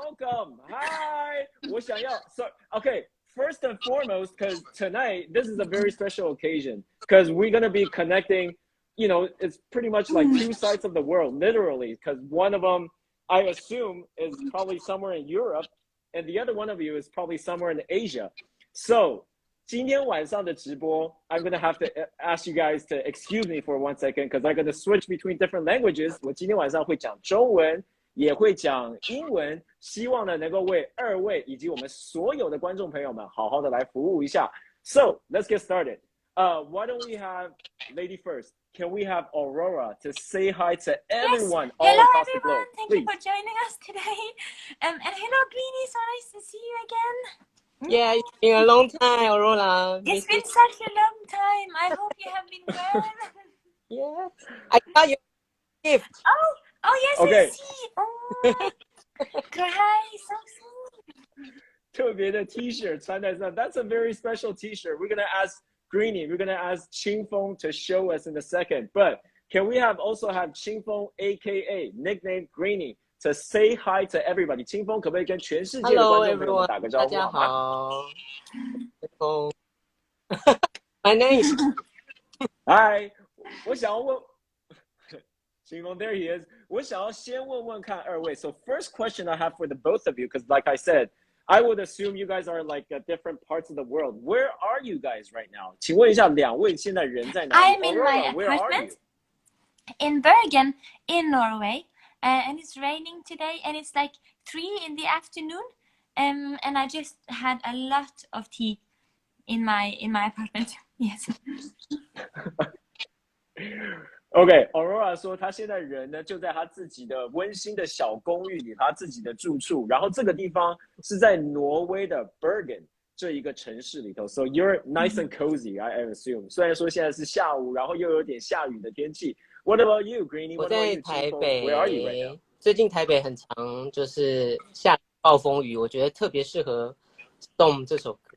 welcome. Hi. 我想要 so okay. First and foremost, because tonight this is a very special occasion because we're gonna be connecting. You know, it's pretty much like two sides of the world, literally. Because one of them, I assume, is probably somewhere in Europe, and the other one of you is probably somewhere in Asia. So. 今天晚上的直播 I'm gonna have to ask you guys to excuse me for 1 second because I'm gonna switch between different languages. 我今天晚上会讲中文，也会讲英文，希望呢能够为二位以及我们所有的观众朋友们好好的来服务一下。So let's get started. Why don't we have lady first? Can we have Aurora to say hi to everyone all hello across the everyone. globe? Thank Please. you for joining us today. And hello Greenie, so nice to see you again. Yeah, it's been a long time, Aurora. It's been such a long time. I hope you have been well. Yeah, I got your gift. Oh yes, Okay. I see. Oh, cry, so sweet. 特别的 T-shirt 穿在上 That's a very special T-shirt. We're gonna ask Greenie, we're gonna ask Qingfeng to show us in a second. But can we also have Qingfeng, aka nickname Greenie, to say hi to everybody? 清风可不可以跟全世界的 Hello 观众朋友们 everyone， 打个招呼大家好吗？好。My name is Hi， 我想要问，清风 there he is。我想要先问问看二位。So first question I have for the both of you, because like I said, I would assume you guys are like at different parts of the world. Where are you guys right now? 请问一下，两位现在人在哪里 I'm in Aurora, my where are you? apartment in Bergen, in Norway, and it's raining today, and it's like 3 in the afternoon, and I just had a lot of tea in my apartment. Yes. OK, Aurora 说她现在人呢就在她自己的温馨的小公寓里，她自己的住处。然后这个地方是在挪威的 Bergen 这一个城市里头。So you're nice and cozy, I assume. 虽然说现在是下午，然后又有点下雨的天气。What about you, Greenie? 我在台北 Where are you right now? 最近台北很常就是下暴风雨，我觉得特别适合 Storm 这首歌。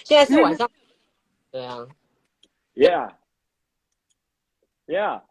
现在是晚上，对啊。Yeah. Yeah.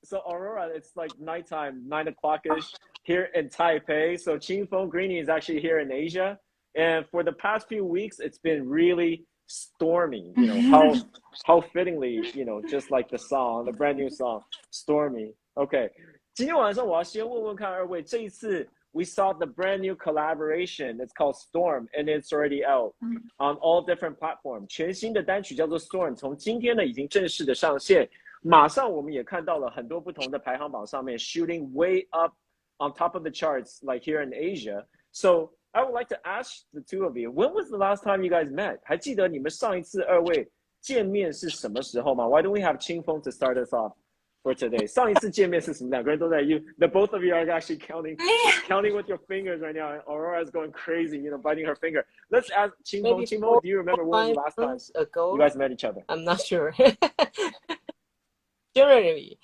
So Aurora, it's like nighttime, 9 o'clock-ish here in Taipei. So Qingfeng Greenie is actually here in Asia. And for the past few weeks, it's been really stormy. You know, how fittingly, you know, just like the song, the brand new song, Stormy. Okay. 今天晚上我要先问问看二位，这一次 we saw the brand new collaboration. It's called Storm, and it's already out on all different platforms. 全新的单曲叫做 Storm， 从今天呢已经正式的上线。马上我们也看到了很多不同的排行榜上面 shooting way up on top of the charts like here in Asia. So I would like to ask the two of you, when was the last time you guys met? 还记得你们上一次二位见面是什么时候吗？ Why don't we have Qingfeng to start us off for today? 上一次见面是什么？两个人都在 the both of you are actually counting with your fingers right now. And Aurora is going crazy, you know, biting her finger. Let's ask Qingfeng. Qingfeng, do you remember when was the last time you guys met each other? I'm not sure. Generally.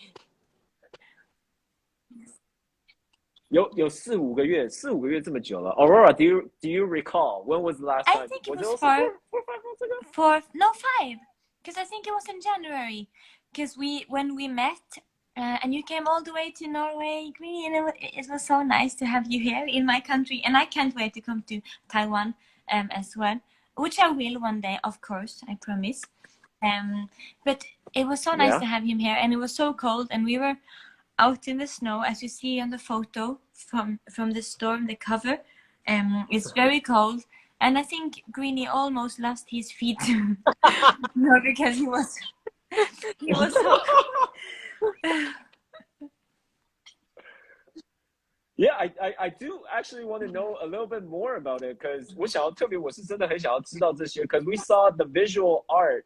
有4-5个月，4-5个月这么久了。Aurora, do you recall when was the last time? I think it was 4 months ago? 5, because I think it was in January. Because when we met, and you came all the way to Norway, Greenie, and it was so nice to have you here in my country. And I can't wait to come to Taiwan as well, which I will one day, of course, I promise. But it was so nice to have him here, and it was so cold, and we were out in the snow, as you see on the photo from the storm, the cover. It's very cold, and I think Greenie almost lost his feet. No, because he was so cold. Yeah, I do actually want to know a little bit more about it because 我是真的很想要知道这些 because we saw the visual art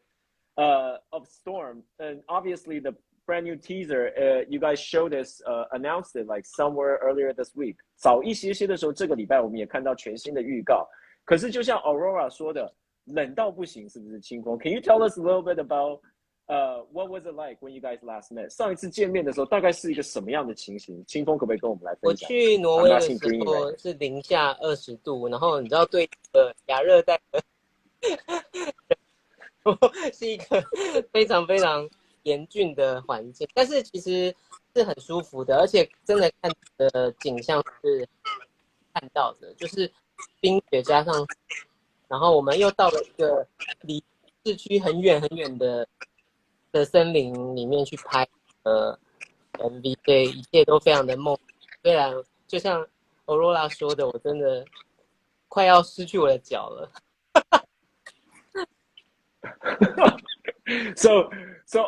of Storm, and obviously the brand new teaser, you guys showed us, announced it like somewhere earlier this week. 早一些些的时候，这个礼拜我们也看到全新的预告。可是就像 Aurora 说的，冷到不行，是不是？清风 ，Can you tell us a little bit about, what was it like when you guys last met? 上一次见面的时候，大概是一个什么样的情形？清风可不可以跟我们来分享？我去挪威的时候是零下20度，然后你知道对亚热带的是一个非常非常严峻的环境，但是其实是很舒服的，而且真的看的景象是看到的，就是冰雪加上，然后我们又到了一个离市区很远很远的森林里面去拍MV， 对，一切都非常的梦。虽然就像 Aurora 说的，我真的快要失去我的脚了。So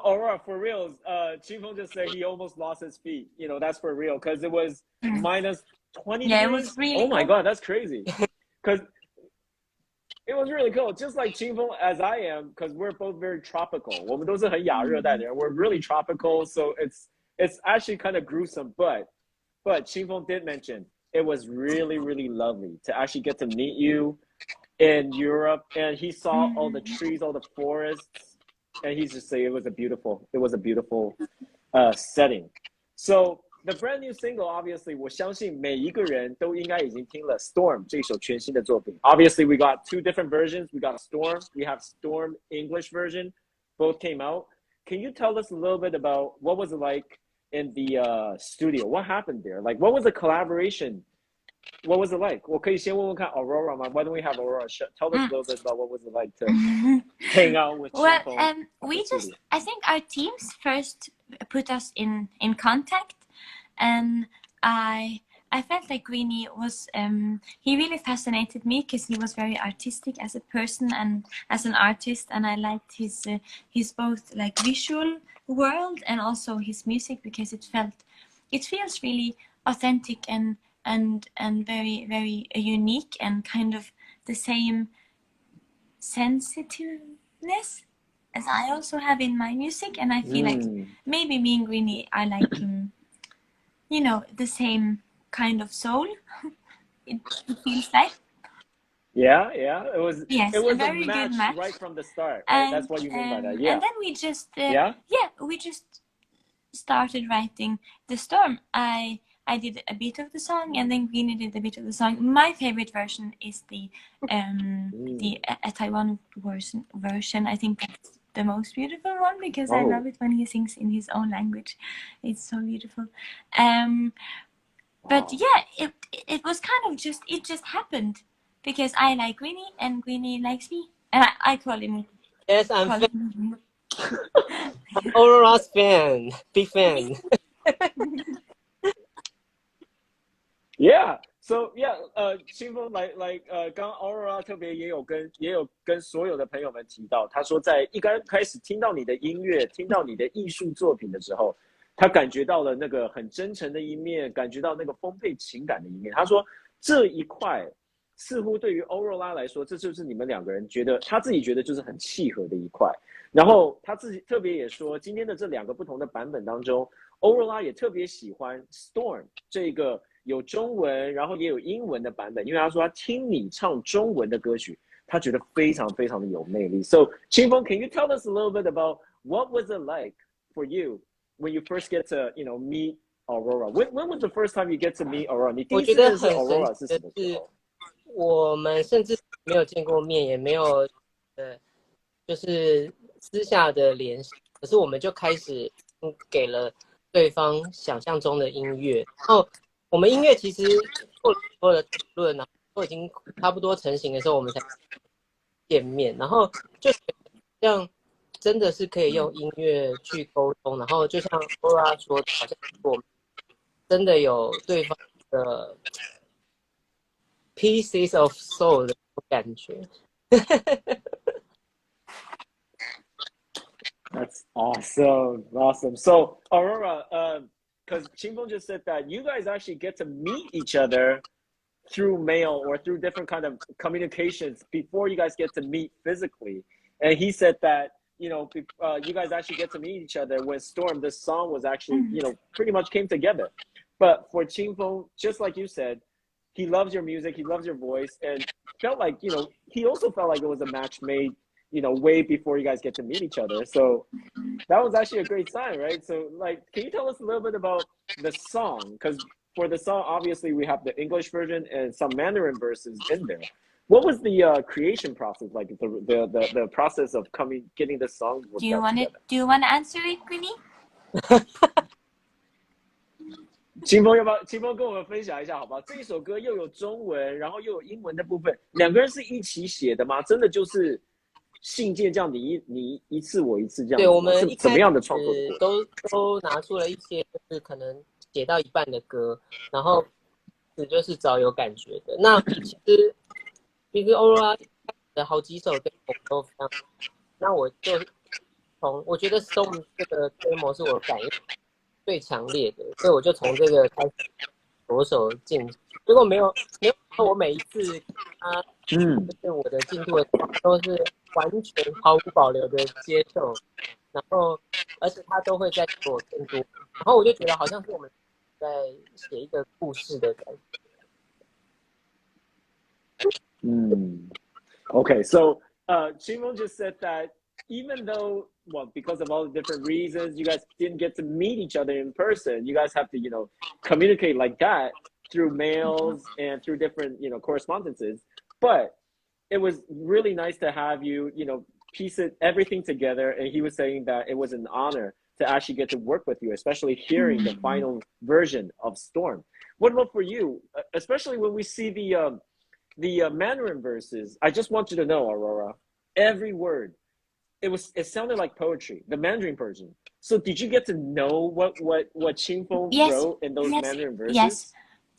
Aurora, for real, Qingfeng just said he almost lost his feet. You know, that's for real because it was minus 20 Yeah, degrees. it was really Oh my cold. God, that's crazy. Because it was really cool, just like Qingfeng as I am, because we're both very tropical. 我们都是很亚热带的人. We're really tropical, so it's actually kind of gruesome. But Qingfeng did mention it was really, really lovely to actually get to meet you in Europe, and he saw all the trees, all the forests, and he's just saying it was a beautiful setting. So the brand new single, obviously, 我相信每一个人都应该已经听了 Storm 这首全新的作品. Obviously, we got two different versions. We got Storm. We have Storm English version. Both came out. Can you tell us a little bit about what was it like in the studio? What happened there? Like, what was the collaboration? What was it like? 我可以先问问看 Aurora 吗? Why don't we have Aurora tell us a little bit about what was it like to hang out with Well, Qingfeng I think our teams first put us in contact, and I felt like Greenie was he really fascinated me because he was very artistic as a person and as an artist, and I liked his both like visual world and also his music because it feels really authentic and very, very unique and kind of the same sensitiveness as I also have in my music. And I feel like maybe me and Greenie are like, you know, the same kind of soul. It feels like. Yeah, it was a very match good match right from the start, right? That's what you mean by that. Yeah. And then we just we just started writing the Storm. I did a bit of the song, and then Greenie did a bit of the song. My favorite version is the Taiwan version. I think that's the most beautiful one because I love it when he sings in his own language. It's so beautiful. But yeah, it was kind of just happened because I like Greenie and Greenie likes me, and I call him. Yes, I'm Aurora's fan, big fan. Yeah. So yeah, 清风 like 刚 Aurora 特别也有跟所有的朋友们提到，他说在一刚开始听到你的音乐，听到你的艺术作品的时候，他感觉到了那个很真诚的一面，感觉到那个丰沛情感的一面。他说这一块似乎对于 Aurora 来说，这就是你们两个人觉得他自己觉得就是很契合的一块。然后他自己特别也说，今天的这两个不同的版本当中 ，Aurora 也特别喜欢 Storm 这个有中文，然后也有英文的版本，因为他说他听你唱中文的歌曲，他觉得非常非常的有魅力。So, 清风 can you tell us a little bit about what was it like for you when you first get to, you know, meet Aurora? When was the first time you get to meet Aurora? 你第一次认识 Aurora 是什么时候？我们甚至没有见过面，也没有就是私下的联系，可是我们就开始给了对方想象中的音乐。然后我们音乐其实做了很多的讨论，然后都已经差不多成型的时候，我们才见面。然后就这样真的是可以用音乐去沟通。然后就像 Aurora 说，好像我们真的有对方的 pieces of soul 的感觉。That's awesome. So Aurora, because Qingfeng just said that you guys actually get to meet each other through mail or through different kind of communications before you guys get to meet physically. And he said that, you know, you guys actually get to meet each other when Storm, this song was actually, you know, pretty much came together. But for Qingfeng, just like you said, he loves your music, he loves your voice, and felt like, you know, he also felt like it was a match made, you know, way before you guys get to meet each other. So that was actually a great sign, right? So, like, can you tell us a little bit about the song? Because for the song, obviously, we have the English version and some Mandarin verses in there. What was the creation process like? The process of getting the song. Do you want to answer it, Greenie? 清风要不要？清风跟我们分享一下好不好？这一首歌又有中文，然后又有英文的部分，两个人是一起写的吗？真的就是信件这样，你一次我一次这样子吗？对，我们是怎么样的创作的过程？都拿出了一些就是可能写到一半的歌，然后就是找有感觉的。那其实欧若拉的好几首 demo 都非常，那我就我觉得 Storm 这个 demo 是我感应最强烈的，所以我就从这个开始着手进。结果没有我每一次就是我的进度都是完全毫无保留的接受，然后而且他都会在给我更多，然后我就觉得好像是我们在写一个故事的感觉。Okay, so Shimon just said that even though, well, because of all the different reasons, you guys didn't get to meet each other in person. You guys have to, communicate like that through mails and through different, correspondences. But it was really nice to have you, piece everything together. And he was saying that it was an honor to actually get to work with you, especially hearing the final version of Storm. What about for you, especially when we see the Mandarin verses? I just want you to know, Aurora, every word, it sounded like poetry, the Mandarin version. So did you get to know what Qingfeng wrote in those Mandarin verses? Yes.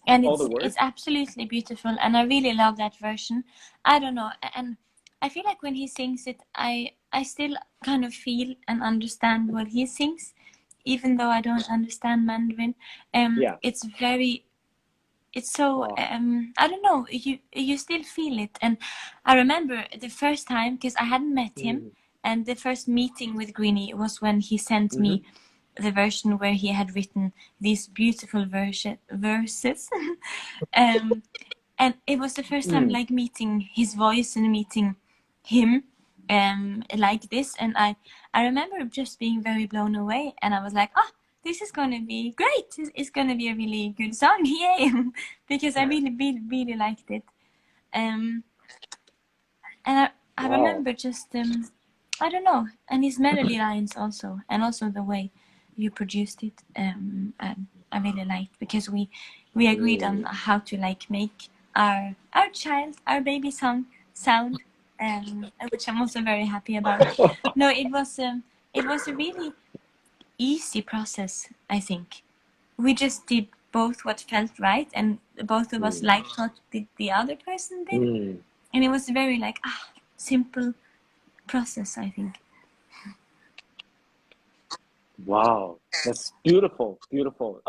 And it's absolutely beautiful, and I really love that version. I don't know, and I feel like when he sings it, I still kind of feel and understand what he sings, even though I don't understand Mandarin. It's so I don't know, you still feel it. And I remember the first time, because I hadn't met him, and the first meeting with Greenie was when he sent me the version where he had written these beautiful verses. And it was the first time like meeting his voice and meeting him like this. And I remember just being very blown away, and I was like, this is going to be great. It's going to be a really good song. Yay. Because I really liked it. And I remember just, I don't know, and his melody lines also, and also the way you produced it, I really liked, because we agreed on how to like make our baby song sound, which I'm also very happy about. No, it was a really easy process. I think we just did both what felt right, and both of us liked what the other person did, and it was very like simple process, I think. Wow, that's beautiful, beautiful.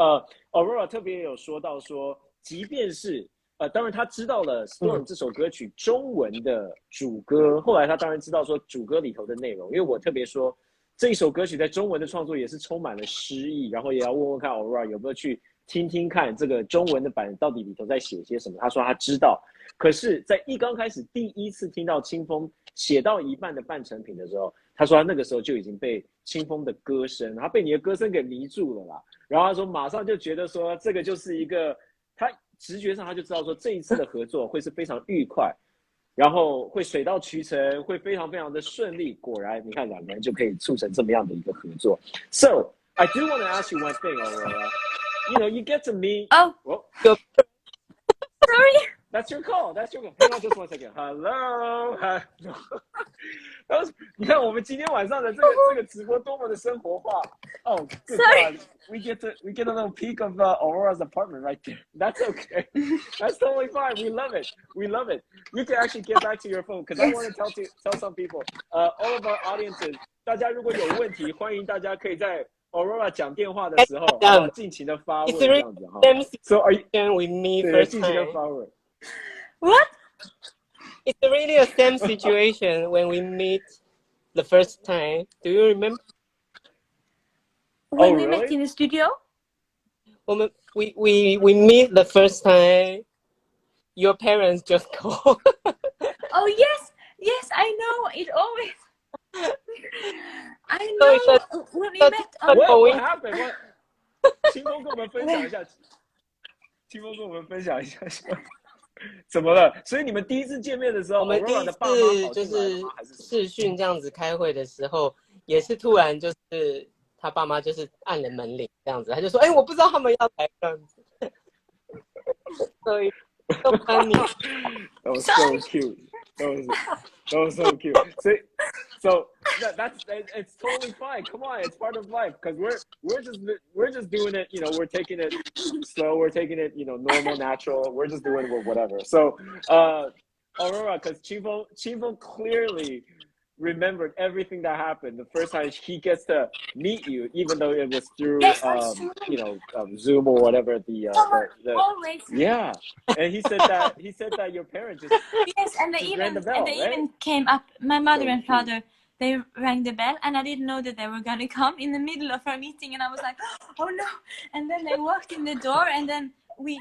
Aurora 特别有说到说，即便是当然他知道了 Storm 这首歌曲中文的主歌，后来他当然知道说主歌里头的内容，因为我特别说这一首歌曲在中文的创作也是充满了诗意，然后也要问问看 Aurora 有没有去听听看这个中文的版到底里头在写些什么。他说他知道，可是在刚开始第一次听到清风写到一半的半成品的时候，他说他那个时候就已经被清风的歌声，他被你的歌声给迷住了啦。然后他说马上就觉得说这个就是一个，他直觉上他就知道说这一次的合作会是非常愉快，然后会水到渠成，会非常非常的顺利。果然你看两个人就可以促成这么样的一个合作。So I do want to ask you one thing, Aurora. You get to meet. Sorry. That's your call. That's your call. Hang on just one second. Hello. 你看我们今天晚上的这个直播多么的生活化。Oh, good God. We get a little peek of Aurora's apartment right there. That's okay. That's totally fine. We love it. We love it. You can actually get back to your phone, because I want to tell some people, all of our audiences, 大家如果有问题，欢迎大家可以在 Aurora 讲电话的时候，尽情的发问这样子哈。So are you? We meet first 尽情的发问。What? It's really a same situation when we meet the first time. Do you remember? When we met in the studio? We meet the first time. Your parents just called. Oh yes, I know. It always. I know. When we met. What happened? What? 清风跟我们分享一下。怎么了？所以你们第一次见面的时候，我们第一次就是视讯这样子开会的时候，也是突然就是他爸妈就是按了门铃这样子，他就说，哎，我不知道他们要来这样子，所以都帮你。That was so cute. That was so cute. So it's totally fine. Come on, it's part of life because we're just doing it. You know, we're taking it slow. We're taking it, you know, normal, natural. We're just doing it whatever. So, Aurora, because Qingfeng clearly remembered everything that happened the first time he gets to meet you, even though it was through Yes, that's true. you know, Zoom or whatever. Always. Yeah, and he said that your parents just Yes, and just rang the bell, right? even came up. My mother So and cute. father, they rang the bell, and I didn't know that they were gonna come in the middle of our meeting, and I was like, oh no! And then they walked in the door, and then we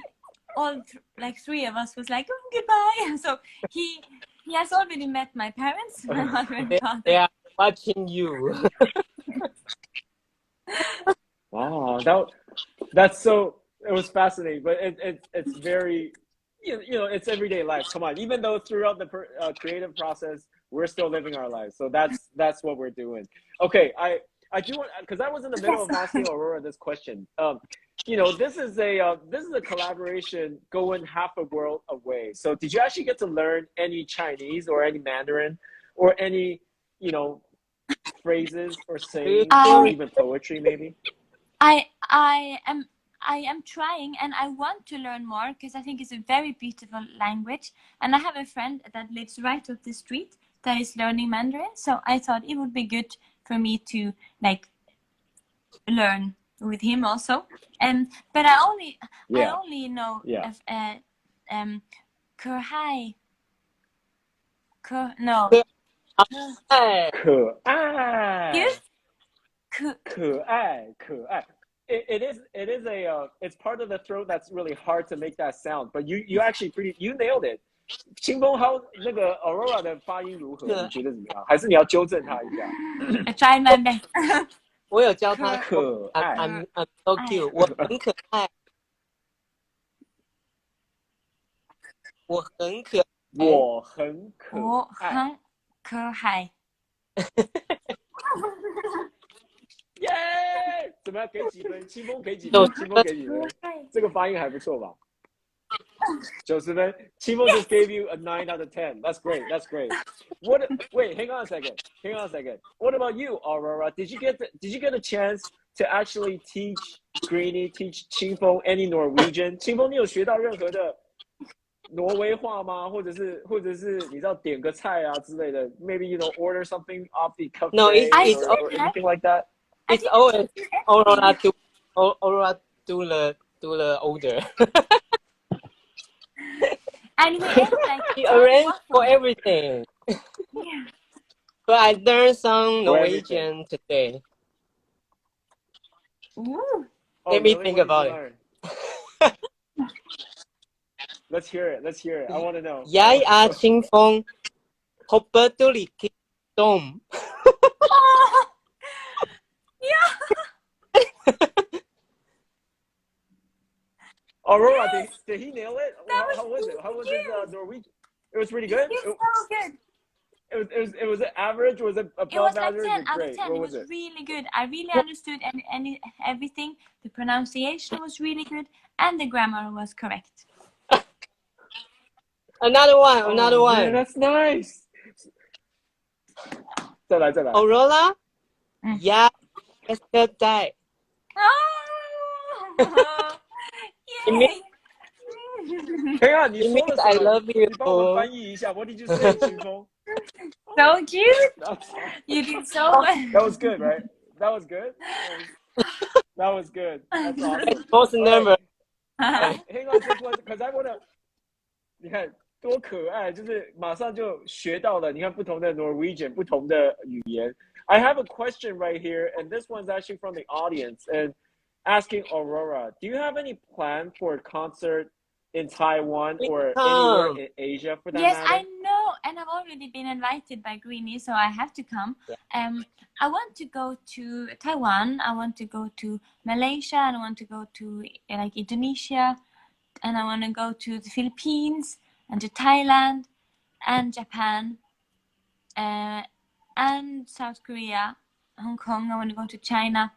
all like three of us was like, oh, goodbye. So he has already met my parents, my mother and They father. are watching you. Wow, that's so. It was fascinating, but it's very, you know, it's everyday life. Come on, even though throughout the creative process, we're still living our lives. So that's what we're doing. Okay, I do want, because I was in the middle of asking Aurora this question. You know, this is a collaboration going half a world away. So did you actually get to learn any Chinese or any Mandarin or any, you know, phrases or sayings or even poetry maybe? I am trying, and I want to learn more because I think it's a very beautiful language. And I have a friend that lives right up the street that is learning Mandarin, so I thought it would be good for me to like learn with him also. But I only know of Kerhai. No. 可爱 Yes. 可爱 it is it's part of the throat that's really hard to make that sound, but you actually you nailed it. 清风how 那个 Aurora 的发音如何？你觉得怎么样？还是你要纠正他一下？ I try my best. 我有教他可爱 I'm so cute， 我很可爱，我很可爱，我很可爱，我很可爱。耶！怎么样？给几分？清风给几分？清风给几分？这个发音还不错吧？90分。清风 just gave you a 9 out of 10. That's great. That's great. Wait, hang on a second. Hang on a second. What about you, Aurora? Did you get a chance to actually teach Greenie, teach 清风 any Norwegian? 清风，你有学到任何的挪威话吗？或者是你知道点个菜啊之类的 ？Maybe you know order something off the cafe No, it's or anything like that. It's always Aurora do the order. And we ate like He arranged for everything. Yeah. But I learned some Norwegian today. Ooh. Let me think about it. Let's hear it. Let's hear it. I want to know. Jeg Qingfeng. Håper du liker dem. Yeah. Aurora, Yes. did he nail it? How was it? How was cute. his Norwegian? It was pretty good. It's so good. It was average. Was it above It was like average? 10 out Great. of 10. What It was was it? really good. I really understood everything. The pronunciation was really good, and the grammar was correct. Another one. Man, that's nice. 再来。 Aurora? Yeah, yesterday. Oh! Yay! Hang on, 你说了 I 什么？ love you. 你帮我们翻译一下。What did you say, 清风？ So cute! You did so well. That was good, right? That was good. That was good. That's awesome. Most number. Hang on, just one, because I wanna. 你看多可爱，就是马上就学到了。你看不同的 Norwegian， 不同的语言。I have a question right here, and this one's actually from the audience, and asking Aurora, do you have any plan for a concert in Taiwan or anywhere in Asia for that yes, matter? I know, and I've already been invited by Greenie, so I have to come. Yeah. I want to go to Taiwan. I want to go to Malaysia, and I want to go to like Indonesia, and I want to go to the Philippines and to Thailand and Japan and South Korea, Hong Kong. I want to go to China.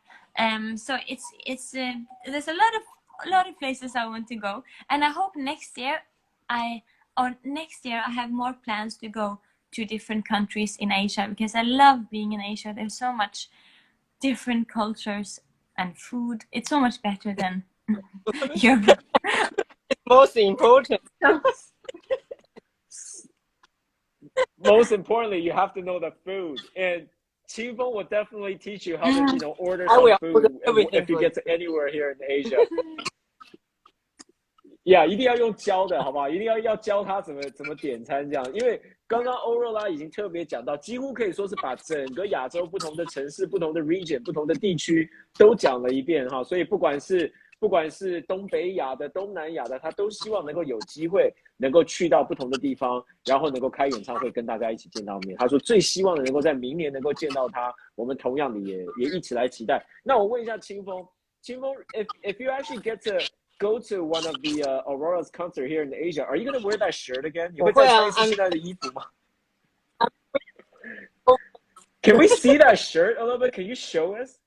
So it's there's a lot of places I want to go, and I hope next year I have more plans to go to different countries in Asia, because I love being in Asia. There's so much different cultures and food. It's so much better than Europe. Most important. Most importantly, you have to know the food. And Qingfeng will definitely teach you how to, order some food if you get to anywhere here in Asia. Yeah， 一定要用教的，好不好？一定要教他怎么点餐这样，因为刚刚欧若拉已经特别讲到，几乎可以说是把整个亚洲不同的城市、不同的 region、不同的地区都讲了一遍哈。所以不管是东北亚的、东南亚的，他都希望能够有机会能够去到不同的地方，然后能够开演唱会跟大家一起见到面。他说最希望的能够在明年能够见到他，我们同样的也一起来期待。那我问一下清风 ，if you actually get to go to one of the Aurora's concert here in Asia, are you going to wear that shirt again? 你会再穿一次现在的衣服吗？ Can we see that shirt a little bit? Can you show us?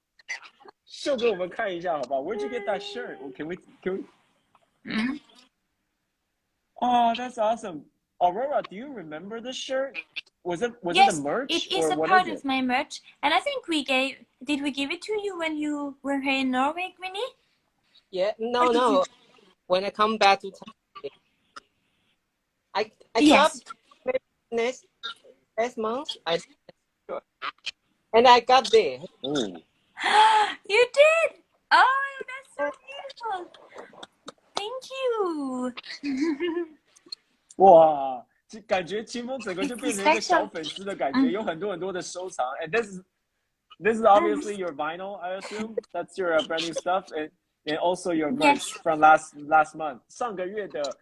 秀给我们看一下好不好？ Where'd you get that shirt? Can we? Oh, that's awesome. Aurora, do you remember the shirt? Was it Yes, the merch? It is a part of my merch, and I think did we give it to you when you were here in Norway, Queenie? Yeah, no. When I come back to Thailand, I Yes. got next month. And I got there. Ooh. You did? Oh, that's so beautiful. Thank you. 哇，感觉清风整个就变成一个小粉丝的感觉，有很多的收藏。And this is obviously your vinyl, I assume. That's your brand new stuff, and also your merch from last month. 上个月的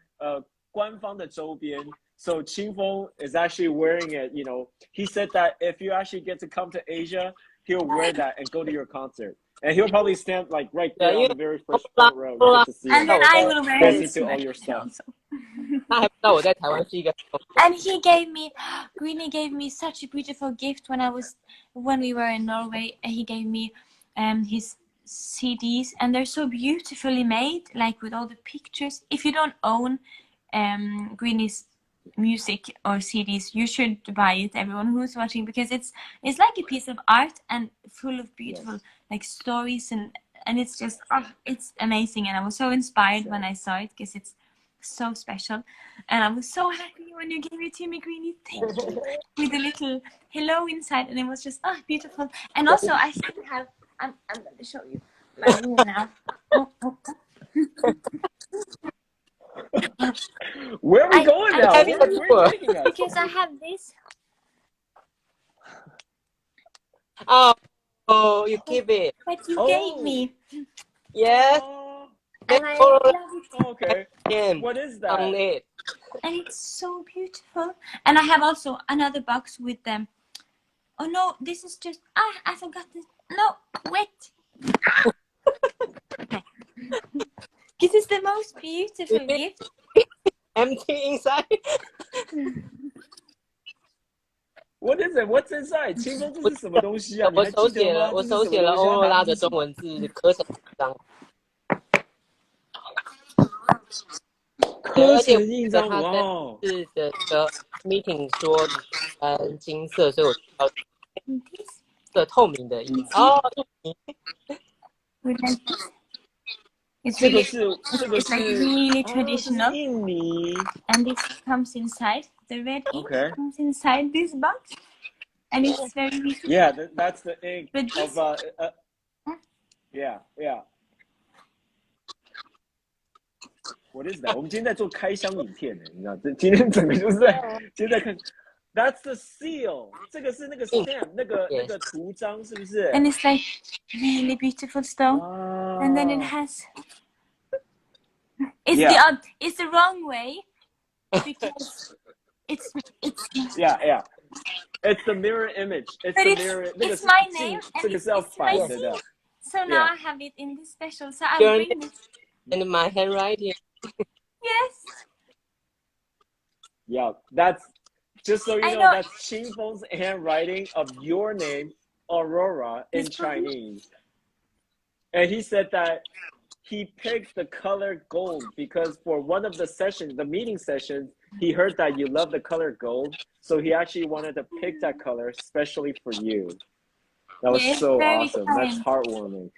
官方的周边。So Qingfeng is actually wearing it. He said that if you actually get to come to Asia, he'll wear that and go to your concert. And he'll probably stand like right there on the very first front row. You get to see and then I will wear it to all your stuff. And he gave me, Greenie gave me such a beautiful gift when we were in Norway. He gave me his CDs, and they're so beautifully made, like with all the pictures. If you don't own Greenie's music or CDs, you should buy it, everyone who's watching, because it's like a piece of art and full of beautiful like stories, and it's just it's amazing. And I was so inspired when I saw it, because it's so special, and I was so happy when you gave it to me, Greenie. Thank you. With a little hello inside, and it was just beautiful. And also I still have, I'm going to show you my room now. Where are we going now? Where are you taking us? Because I have this. Oh, you keep it. But you gave me. Yes. And I love it. Okay. Again, What is that? on it. And it's so beautiful. And I have also another box with them. Oh no, this is just I forgot this. No, wait. Okay. This is the most beautiful gift. Empty inside. What is it? What's inside? 清风，这是什么东西啊？我手写了欧若拉的中文字，刻成印章。刻成印章，哇！是的meeting 说金色，所以我要的透明的印章。哦，It's 这 really, 个 it's like really traditional. 印尼 And this comes inside. The red ink comes inside this box. And it's very beautiful. Yeah, that's the ink But this, of yeah. What is that? 我们今天在做开箱影片呢，你知道，今天整个就是在看。That's the seal. 这个是那个 stamp， 那个图章是不是 ？And it's like really beautiful stone. And then it has. It's the wrong way because it's. Yeah. It's the mirror image. It's but the mirror. It's my name and it's my seal. So now I have it in this special. So I'll bring this. And my handwriting. Yes. Yeah, that's just so you know. That's Qingfeng's handwriting of your name, Aurora, in Chinese. and he said that he picked the color gold because for one of the sessions, the meeting sessions, he heard that you love the color gold, so he actually wanted to pick that color especially for you. That was Yes, so very awesome. That's kind. heartwarming.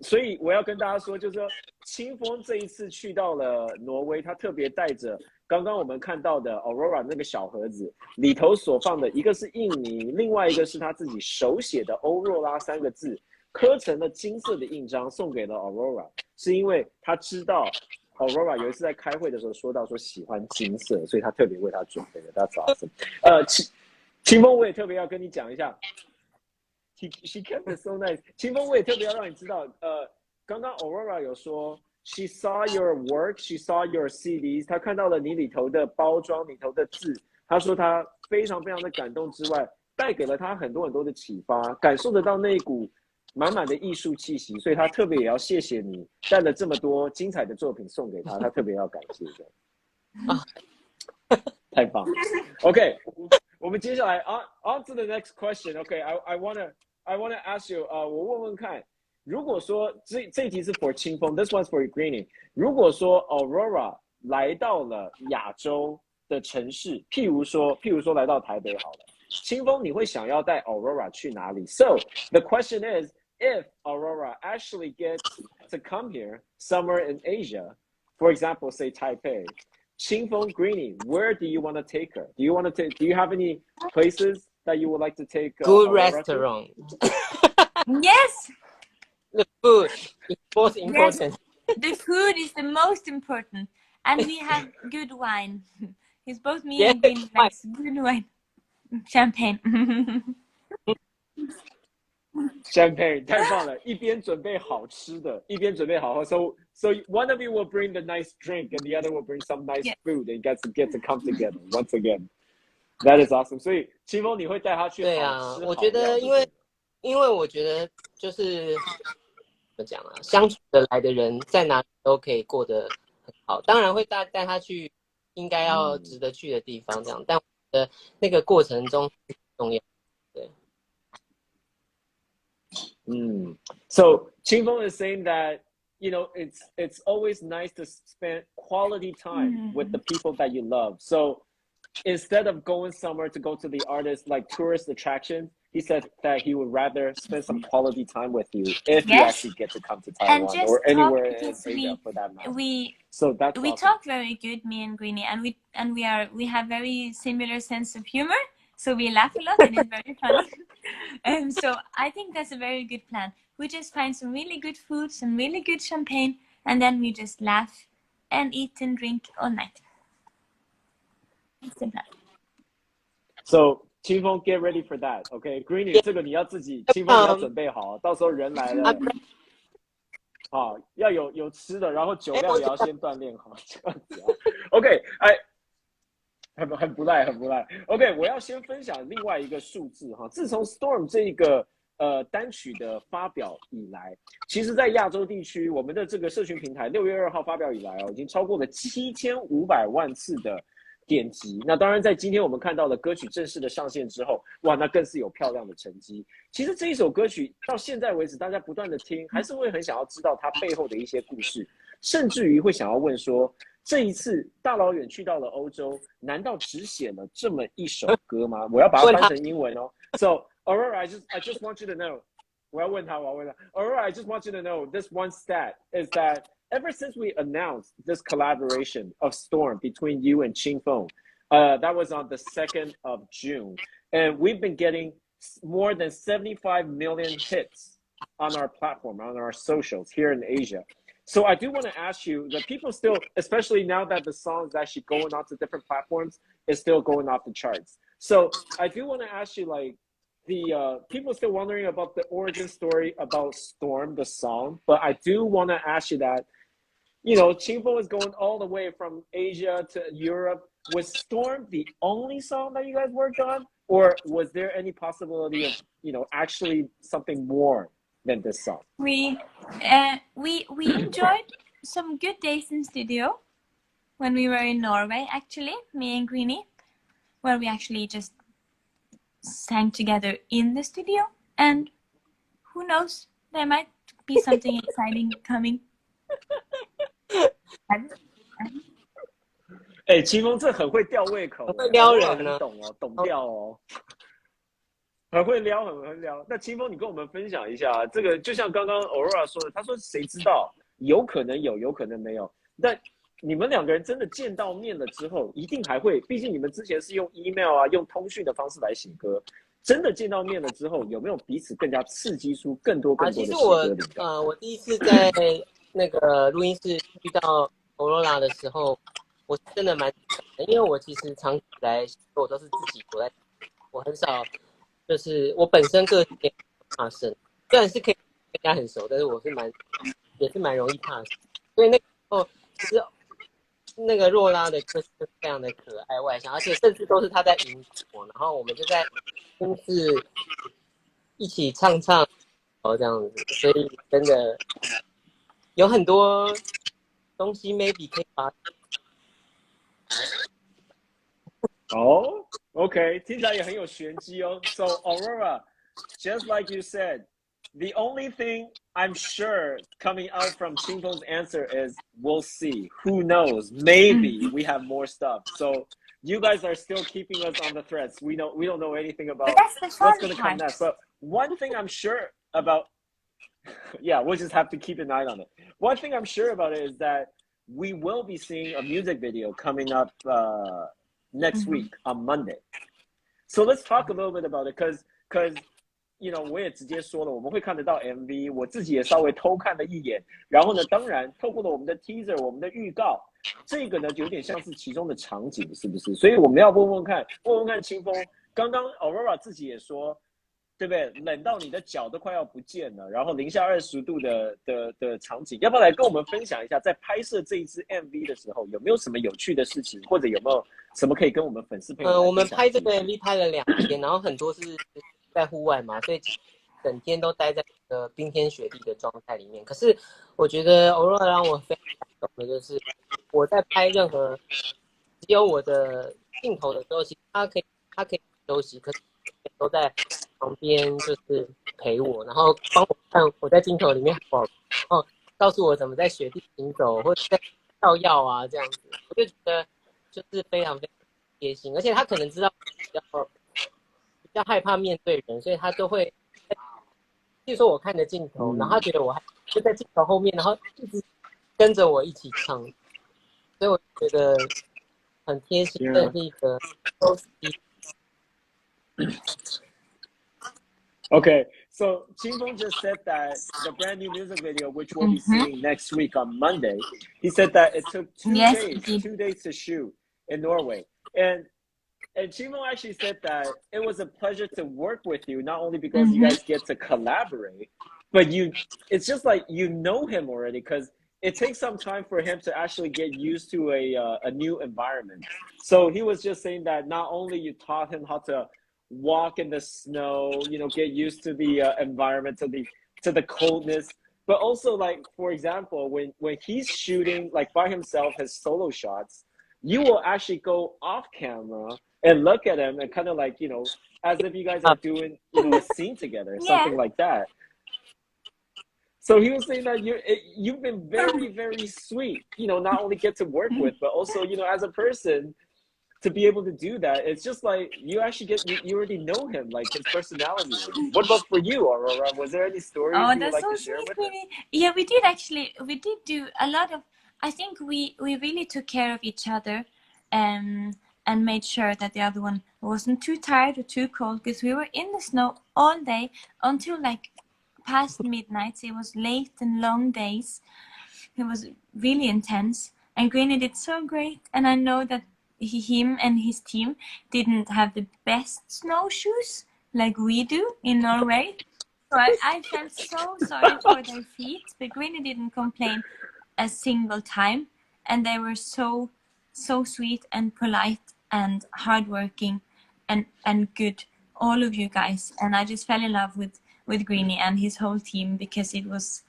所以我要跟大家说，就是说，清风这一次去到了挪威，他特别带着刚刚我们看到的 Aurora 那个小盒子，里头所放的一个是印泥，另外一个是他自己手写的欧若拉3个字，刻成了金色的印章，送给了 Aurora， 是因为他知道 Aurora 有一次在开会的时候说到说喜欢金色，所以他特别为他准备的。That's awesome。清风，我也特别要跟你讲一下。She kept it so nice。清风，我也特别要让你知道，刚刚 Aurora 有说 ，She saw your work, she saw your CDs， 她看到了你里头的包装、里头的字，她说她非常非常的感动之外，带给了她很多很多的启发，感受得到那一股满满的艺术气息，所以她特别也要谢谢你带了这么多精彩的作品送给她，她特别要感谢的。太棒了。OK， 我们接下来 on to the next question。OK， I wanna ask you， 我问问看，如果说这一题是 for 清风 ，this one's for Greeny。如果说 Aurora 来到了亚洲的城市，譬如说来到台北好了，清风你会想要带 Aurora 去哪里 ？So the question is, if Aurora actually gets to come here somewhere in Asia, for example, say Taipei. 清风 Greeny, where do you want to take her? Do you have any places that you would like to take? Good Aurora restaurant. Yes. The food is most important. Yes. The food is the most important, and we have good wine. It's both me and Greeny likes good wine, champagne. Champagne 太棒了，一边准备好吃的，一边准备好喝。So one of you will bring the nice drink, and the other will bring some nice food, and get to come together once again. That is awesome. 所以清风你会带他去好吃对啊，好我觉得料的因为我觉得就是怎么讲啊，相处得来的人在哪里都可以过得很好。当然会带他去应该要值得去的地方，这样。但我觉得那个过程中很重要。对。So Qingfeng is saying that it's always nice to spend quality time with the people that you love. So instead of going somewhere to go to the artist like tourist attraction, he said that he would rather spend some quality time with you if you actually get to come to Taiwan or anywhere in Asia for that matter. So that's we awesome. talk very good, me and Greeny, and we have very similar sense of humor. So we laugh a lot and it's very funny. So I think that's a very good plan. We just find some really good food, some really good champagne, and then we just laugh and eat and drink all night. That's the plan. So 清风 get ready for that, OK? Greeny 这个你要自己，清风你要准备好，到时候人来了，要有吃的，然后酒量也要先锻炼好，这样子啊。OK， 很不赖。OK， 我要先分享另外一个数字哈。自从 Storm 这个单曲的发表以来，其实在亚洲地区，我们的这个社群平台6月2号发表以来已经超过了7500万次的点击。那当然，在今天我们看到了歌曲正式的上线之后，哇，那更是有漂亮的成绩。其实这一首歌曲到现在为止，大家不断的听，还是会很想要知道它背后的一些故事，甚至于会想要问说，这一次大老远去到了欧洲，难道只写了这么一首歌吗？我要把它翻成英文哦。So Aurora, I just want you to know. 我要问他。Aurora, I just want you to know this one stat is that ever since we announced this collaboration of Storm between you and Qingfeng, that was on the 2nd of June, and we've been getting more than 75 million hits on our platform, on our socials here in Asia. So I do want to ask you that people still, especially now that the song is actually going on to different platforms, is still going off the charts. So I do want to ask you, like, the people still wondering about the origin story about Storm, the song, but I do want to ask you that, Qingfeng is going all the way from Asia to Europe. Was Storm the only song that you guys worked on, or was there any possibility of, actually something more than this song? We enjoyed some good days in studio when we were in Norway, actually, me and Greeny, where we actually just sang together in the studio, and who knows, there might be something exciting coming. 哎，清风这很会吊胃口，很会撩人呢，很懂哦，懂钓哦，很会撩，很会撩。那清风，你跟我们分享一下，这个就像刚刚 Aurora 说的，他说谁知道，有可能有，有可能没有。但你们两个人真的见到面了之后，一定还会，毕竟你们之前是用 email 啊，用通讯的方式来写歌。真的见到面了之后，有没有彼此更加刺激出更多的写歌灵感？我第一次在那个录音室遇到 Aurora 的时候，我真的蛮的，因为我其实长期以来我都是自己躲在，我很少就是我本身个性也怕生，虽然是可以跟人家很熟，但是我是也是蛮容易怕生，所以那个时候其实那个若拉的个性非常的可爱外向，而且甚至都是他在引我，然后我们就在录音室一起唱这样子，所以真的有很多东西 maybe 可以发。哦 ，OK， 听起来也很有玄机哦。So Aurora, just like you said, the only thing I'm sure coming out from Qingfeng's answer is we'll see. Who knows? Maybe we have more stuff. So you guys are still keeping us on the threads. We don't know anything about what's going to come next. But one thing I'm sure about, yeah, we'll just have to keep an eye on it. One thing I'm sure about it is that we will be seeing a music video coming up next week on Monday. So let's talk a little bit about it, because you know 我也直接说了，我们会看得到 MV， 我自己也稍微偷看了一眼。然后呢，当然透过了我们的 teaser， 我们的预告，这个呢有点像是其中的场景，是不是？所以我们要问问看清风。刚刚 Aurora 自己也说，对不对？冷到你的脚都快要不见了，然后零下20度的场景，要不要来跟我们分享一下，在拍摄这一支 MV 的时候，有没有什么有趣的事情，或者有没有什么可以跟我们粉丝朋友？我们拍这个 MV 拍了2天，然后很多是在户外嘛，所以整天都待在冰天雪地的状态里面。可是我觉得 Aurora 让我非常感动的就是，我在拍任何只有我的镜头的时候，其实他可以休息，可是都在旁边就是陪我，然后帮我看我在镜头里面好，然后告诉我怎么在雪地行走，或者在跳跃啊这样子，我就觉得就是非常非常贴心，而且他可能知道比较害怕面对人，所以他都会，比如说我看着镜头，然后他觉得我就在镜头后面，然后一直跟着我一起唱，所以我觉得很贴心的是一个周期。Okay, so Qingfeng just said that the brand new music video, which we'll be seeing next week on Monday, he said that it took 2 days to shoot in Norway. And Qingfeng actually said that it was a pleasure to work with you, not only because you guys get to collaborate, but it's just like you know him already, because it takes some time for him to actually get used to a new environment. So he was just saying that not only you taught him how to walk in the snow, you know, get used to the environment, to the coldness, but also, like, for example, when he's shooting like by himself his solo shots, you will actually go off camera and look at him and kind of like, you know, as if you guys are doing, you know, a scene together, something like that. So he was saying that you've been very, very sweet, you know, not only get to work with, but also, you know, as a person, to be able to do that, it's just like you actually you already know him, like his personality. What about for you, Aurora? Was there any stories you would like to share with us? Yeah, we did do a lot of, I think we really took care of each other, and made sure that the other one wasn't too tired or too cold, because we were in the snow all day until like past midnight. It was late and long days. It was really intense, and Greenie did so great. And I know that him and his team didn't have the best snowshoes like we do in Norway. So I felt so sorry for their feet, but Greenie didn't complain a single time. And they were so sweet and polite and hardworking and good, all of you guys. And I just fell in love with Greenie and his whole team, because it was,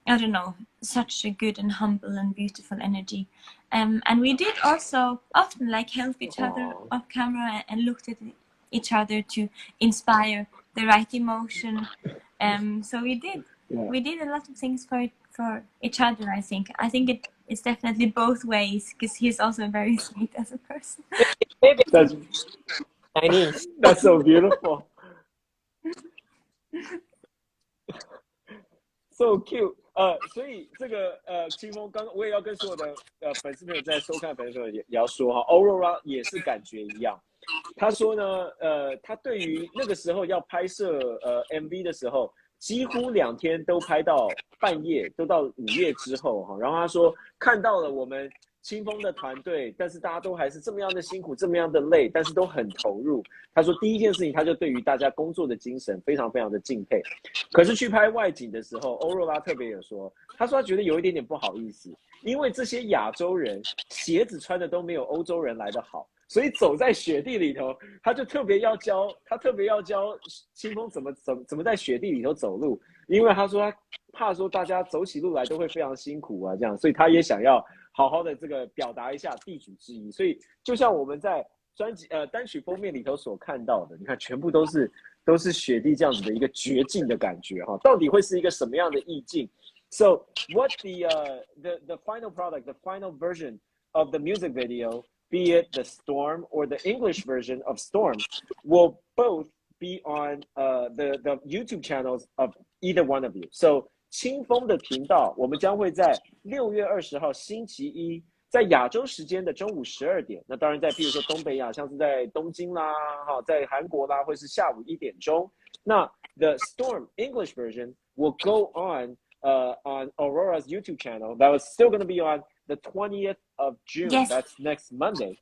I don't know, such a good and humble and beautiful energy. And we did also often like help each other off camera and looked at each other to inspire the right emotion. So we did. we did a lot of things for each other. I think it's definitely both ways, because he's also very sweet as a person. Maybe That's Chinese. that's so beautiful. So cute. 所以这个清风刚我也要跟所有的粉丝朋友在收看粉丝朋友也要说哈 ，Aurora 也是感觉一样。他说呢，他对于那个时候要拍摄MV 的时候，几乎2天都拍到半夜，都到午夜之后哈。然后他说看到了我们清风的团队，但是大家都还是这么样的辛苦，这么样的累，但是都很投入。他说第一件事情，他就对于大家工作的精神非常非常的敬佩。可是去拍外景的时候，欧若拉特别有说，他说他觉得有一点点不好意思，因为这些亚洲人鞋子穿的都没有欧洲人来的好。所以走在雪地里头，他特别要教清风怎么在雪地里头走路，因为他说他怕说大家走起路来都会非常辛苦啊，这样，所以他也想要好好的这个表达一下地主之谊。所以就像我们在单曲封面里头所看到的，你看全部都是雪地这样子的一个绝境的感觉哈，到底会是一个什么样的意境 ？So what the final product, the final version of the music video, be it the Storm or the English version of Storm, will both be on the YouTube channels of either one of you. So 清风的频道，我们将会在6月20号星期一，在亚洲时间的中午12点。那当然在比如说东北亚，像是在东京啦，在韩国啦，会是下午1点钟。那 the Storm English version will go on Aurora's YouTube channel. That was still going to be on the 20th of June. Yes. That's next Monday.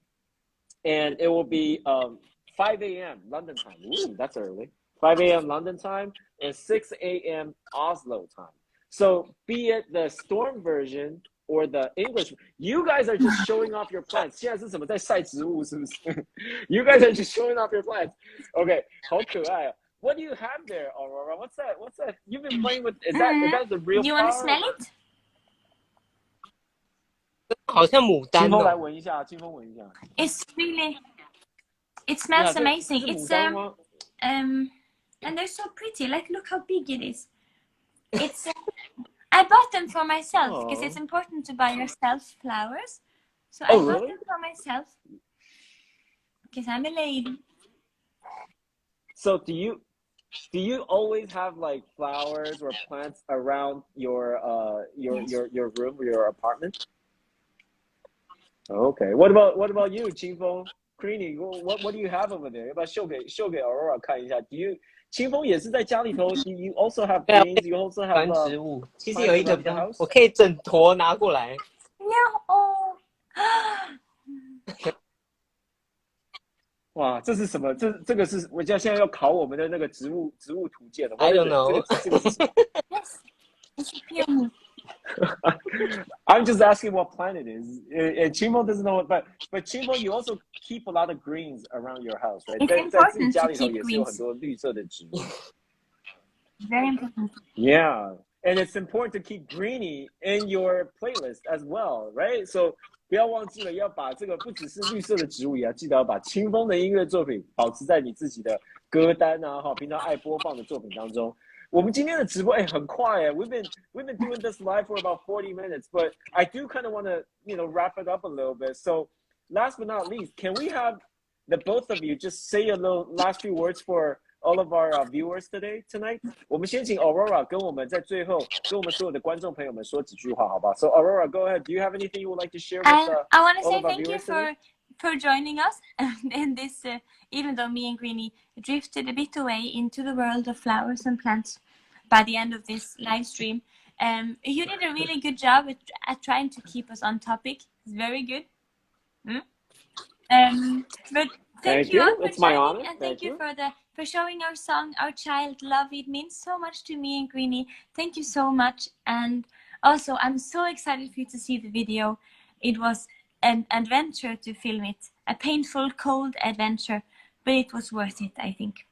And it will be 5 a.m. London time. Ooh, that's early. 5 a.m. London time and 6 a.m. Oslo time. So be it the Storm version or the English, you guys are just showing off your plants. 现在是什么在晒植物是不是 You guys are just showing off your plants. Okay, 好可爱啊。What do you have there, Aurora? What's that? You've been playing with, is that the real flower? Do you want to smell it? 好像牡丹清风来哦。闻一下，清风闻一下。It's really, it smells amazing. 这 It's 牡丹吗？ and they're so pretty. Like, look how big it is. It's I bought them for myself because it's important to buy yourself flowers. So I bought them for myself because I'm a lady. So do you always have like flowers or plants around your room or your apartment? Okay. What about you, 清风 Greeny? What do you have over there? 要不要秀给 Aurora 看一下 Do you 清风也是在家里头 Do you also have greens? You also have 观植物，其实有一个比较，我可以整坨拿过来。哇，这是什么？这个是我现在要考我们的那个植物图鉴了。I don't know. 这个是什么 It's a peony. I'm just asking what plant it is. And Chimo doesn't know, but Chimo, you also keep a lot of greens around your house, right? It's important to keep greens. Very important. Yeah, and it's important to keep greeny in your playlist as well, right? So 不要忘记了要把这个不只是绿色的植物，也要记得要把清风的音乐作品保持在你自己的歌单啊，平常爱播放的作品当中。我们今天的直播很快哎 we've been doing this live for about 40 minutes, but I do kind of want to wrap it up a little bit. So last but not least, can we have the both of you just say a little last few words for all of our viewers tonight? 我们先请 Aurora 跟我们在最后跟我们所有的观众朋友们说几句话，好吧？ So Aurora, go ahead. Do you have anything you would like to share with I want to all say of our thank you viewers today? for joining us in this, even though me and Greeny drifted a bit away into the world of flowers and plants by the end of this live stream. You did a really good job at trying to keep us on topic. It's very good. But thank you all for It's my joining, honor. and thank you for showing our song, Our Child Love. It means so much to me and Greeny. Thank you so much. And also, I'm so excited for you to see the video. It was an adventure to film it, a painful, cold adventure, but it was worth it, I think.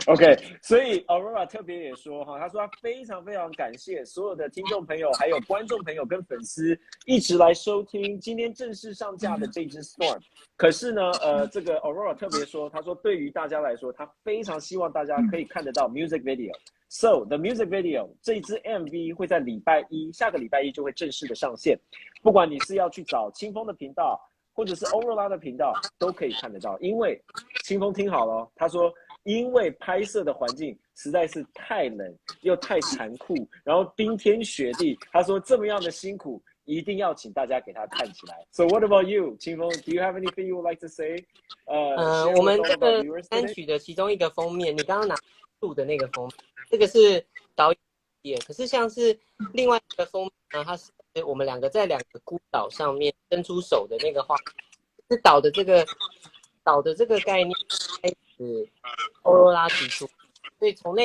OK，所以 Aurora 特别也说哈，他说他非常非常感谢所有的听众朋友，还有观众朋友跟粉丝一直来收听今天正式上架的这支 Storm。可是呢，这个 Aurora 特别说，他说对于大家来说，他非常希望大家可以看得到 music video。So the music video 这一支 MV 会在下个礼拜一就会正式的上线。不管你是要去找清风的频道，或者是欧若拉的频道，都可以看得到。因为清风听好了，他说。因为拍摄的环境实在是太冷又太残酷，然后冰天雪地，他说这么样的辛苦，一定要请大家给他看起来。So what about you, 清风 ？Do you have anything you would like to say? 我们这个单曲的其中一个封面，你刚刚拿录的那个封面，这个是导演，可是像是另外一个封面呢，它是我们两个在2个孤岛上面伸出手的那个画，是岛的这个概念开始。欧若拉提出，所以从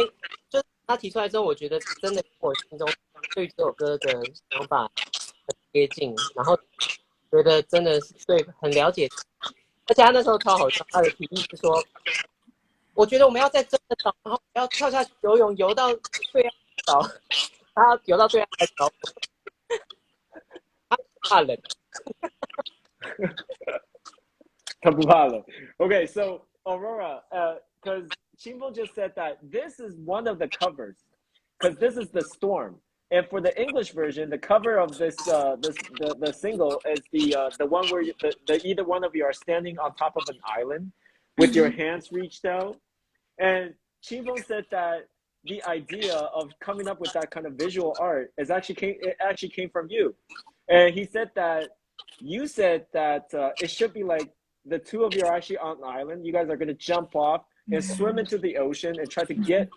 就是他提出来之后，我觉得真的我心中对这首歌的想法很接近，然后觉得真的是对很了解，而且他那时候超好笑，他的提议是说，我觉得我们要在真的岛，然后要跳下去游泳，游到对岸岛，他游到对岸来找我，他怕冷，他不怕冷。Okay, so Aurora, because Qingfeng just said that this is one of the covers, because this is the Storm, and for the English version, the cover of the single is the one where either one of you are standing on top of an island with your hands reached out, and Qingfeng said that the idea of coming up with that kind of visual art actually came from you, and he said that you said that it should be like the two of you are actually on an island. You guys are going to jump off and swim into the ocean and try to get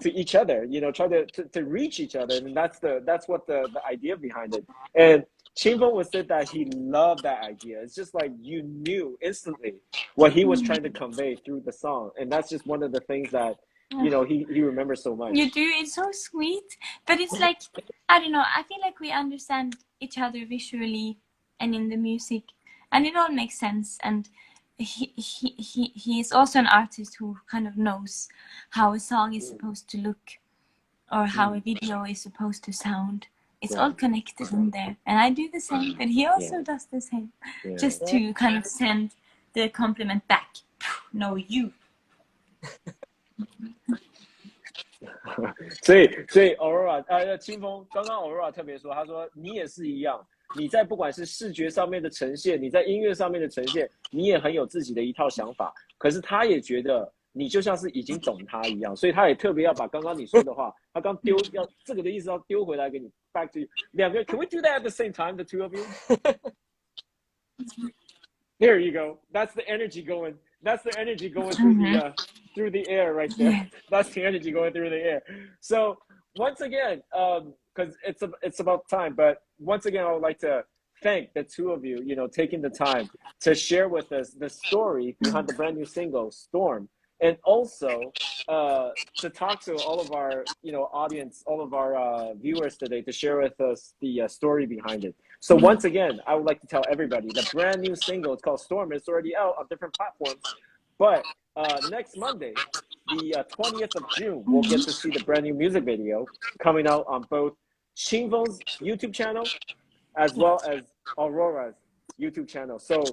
to each other, try to reach each other. And that's what the idea behind it. And Qingfeng was said that he loved that idea. It's just like you knew instantly what he was trying to convey through the song. And that's just one of the things that, he remembers so much. You do, it's so sweet. But it's like, I don't know, I feel like we understand each other visually and in the music. And it all makes sense, and he is also an artist who kind of knows how a song is supposed to look, or how a video is supposed to sound. It's all connected in there, and I do the same, but he also does the same, just to kind of send the compliment back. No, you. 所以 Aurora 清风刚刚 Aurora 特别说，他说你也是一样。你在不管是视觉上面的呈现，你在音乐上面的呈现，你也很有自己的一套想法。可是他也觉得你就像是已经懂他一样，所以他也特别要把刚刚你说的话，他刚要这个的意思要丢回来给你 back to you。两个 ，Can we do that at the same time, the two of you? There you go. That's the energy going. That's the energy going through the air right there. That's the energy going through the air. So once again, because it's about time, but once again, I would like to thank the two of you, taking the time to share with us the story behind the brand new single, Storm, and also to talk to all of our, audience, all of our viewers today to share with us the story behind it. So once again, I would like to tell everybody the brand new single, it's called Storm, it's already out on different platforms, but next Monday, the 20th of June, we'll get to see the brand new music video coming out on both Qingfeng's YouTube channel as well as Aurora's YouTube channel. So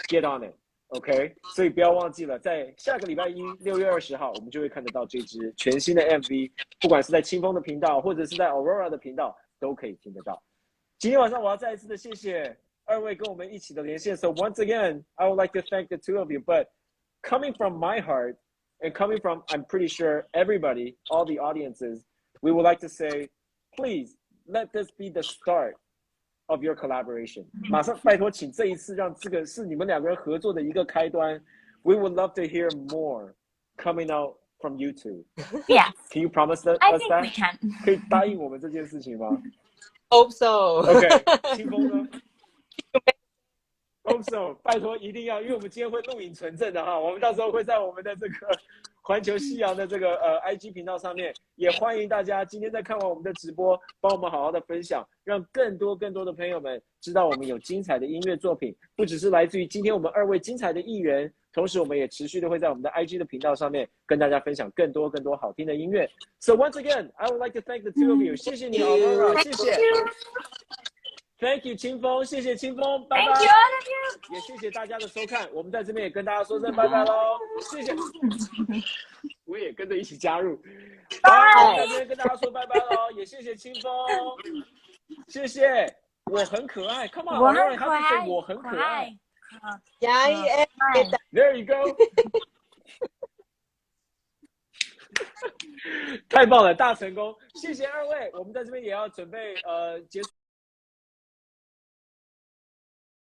get on it, OK? 所以不要忘记了，在下个礼拜一6月20号，我们就会看得到这支全新的 MV， 不管是在清风的频道或者是在 Aurora 的频道，都可以听得到。今天晚上我要再一次的谢谢二位跟我们一起的连线。So once again, I would like to thank the two of you. But coming from my heart and coming from, I'm pretty sure everybody, all the audiences, we would like to say, please let this be the start of your collaboration. 马上拜托，请这一次让这个是你们两个人合作的一个开端。We would love to hear more coming out from you two. Yeah. Can you promise us I think that? we can. 可以答应我们这件事情吗？ Hope so. OK， 清风呢？ hope so， 拜托一定要，因为我们今天会录影存证的哈，我们到时候会在我们的这个环球夕阳的这个IG 频道上面，也欢迎大家今天在看完我们的直播，帮我们好好的分享，让更多的朋友们知道我们有精彩的音乐作品，不只是来自于今天我们2位精彩的艺人，同时我们也持续的会在我们的 IG 的频道上面跟大家分享更多好听的音乐。So once again, I would like to thank the two of you. 谢谢你 Aurora， 谢谢。Thank you， 清风，谢谢清风，拜拜。Thank you all of you。也谢谢大家的收看，我们在这边也跟大家说声拜拜喽，谢谢。我也跟着一起加入，拜。在这边跟大家说拜拜喽，也谢谢清风，谢谢。我很可爱 ，Come on， 我很可爱，我很可爱。加油 ！There you go 。太棒了，大成功！谢谢2位，我们在这边也要准备结束。